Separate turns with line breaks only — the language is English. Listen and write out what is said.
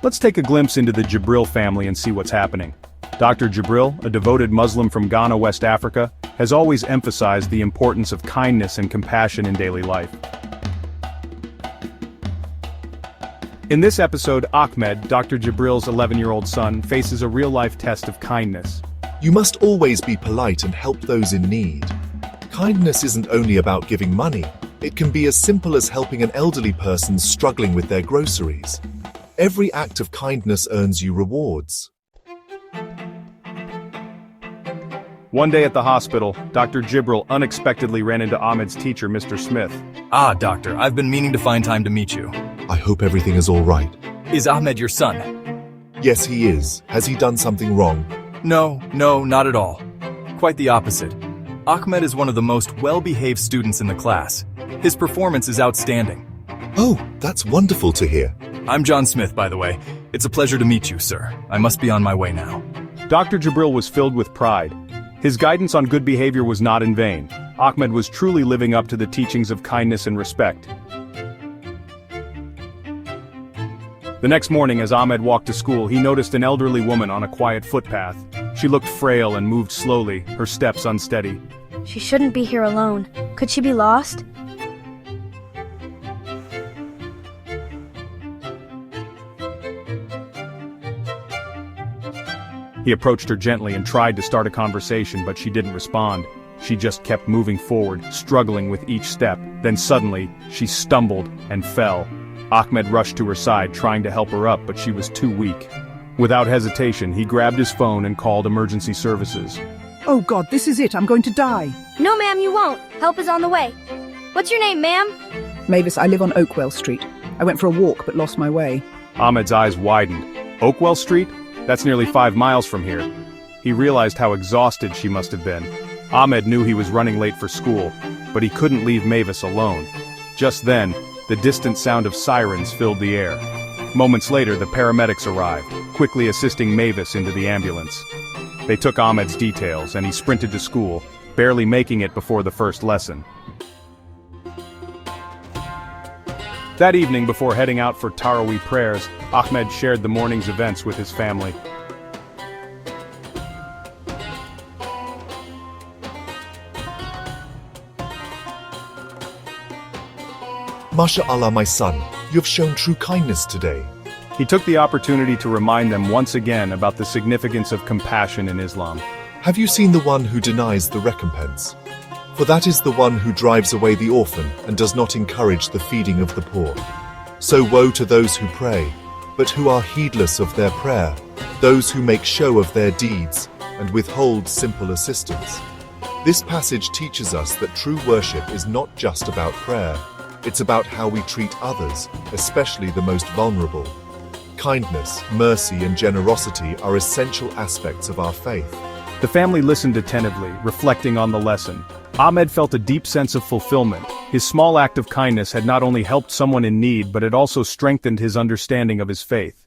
Let's take a glimpse into the Jibril family and see what's happening. Dr. Jibril, a devoted Muslim from Ghana, West Africa, has always emphasized the importance of kindness and compassion in daily life. In this episode, Ahmed, Dr. Jibril's 11-year-old son, faces a real-life test of kindness.
You must always be polite and help those in need. Kindness isn't only about giving money. It can be as simple as helping an elderly person struggling with their groceries. Every act of kindness earns you rewards.
One day at the hospital, Dr. Jibril unexpectedly ran into Ahmed's teacher, Mr. Smith.
Ah, doctor, I've been meaning to find time to meet you.
I hope everything is all right.
Is Ahmed your son?
Yes, he is. Has he done something wrong?
No, not at all. Quite the opposite. Ahmed is one of the most well-behaved students in the class. His performance is outstanding.
Oh, that's wonderful to hear.
I'm John Smith, by the way. It's a pleasure to meet you, sir. I must be on my way now.
Dr. Jibril was filled with pride. His guidance on good behavior was not in vain. Ahmed was truly living up to the teachings of kindness and respect. The next morning, as Ahmed walked to school, he noticed an elderly woman on a quiet footpath. She looked frail and moved slowly, her steps unsteady.
She shouldn't be here alone. Could she be lost?
He approached her gently and tried to start a conversation, but she didn't respond. She just kept moving forward, struggling with each step. Then suddenly, she stumbled and fell. Ahmed rushed to her side, trying to help her up, but she was too weak. Without hesitation, he grabbed his phone and called emergency services.
Oh God, this is it. I'm going to die.
No, ma'am, you won't. Help is on the way. What's your name, ma'am?
Mavis, I live on Oakwell Street. I went for a walk but lost my way.
Ahmed's eyes widened. Oakwell Street? That's nearly 5 miles from here. He realized how exhausted she must have been. Ahmed knew he was running late for school, but he couldn't leave Mavis alone. Just then, the distant sound of sirens filled the air. Moments later, the paramedics arrived, quickly assisting Mavis into the ambulance. They took Ahmed's details, and he sprinted to school, barely making it before the first lesson. That evening, before heading out for Taraweeh prayers, Ahmed shared the morning's events with his family.
MashaAllah, my son, you have shown true kindness today.
He took the opportunity to remind them once again about the significance of compassion in Islam.
Have you seen the one who denies the recompense? For that is the one who drives away the orphan and does not encourage the feeding of the poor. So woe to those who pray, but who are heedless of their prayer, those who make show of their deeds and withhold simple assistance. This passage teaches us that true worship is not just about prayer, it's about how we treat others, especially the most vulnerable. Kindness, mercy, and generosity are essential aspects of our faith.
The family listened attentively, reflecting on the lesson. Ahmed felt a deep sense of fulfillment. His small act of kindness had not only helped someone in need, but it also strengthened his understanding of his faith.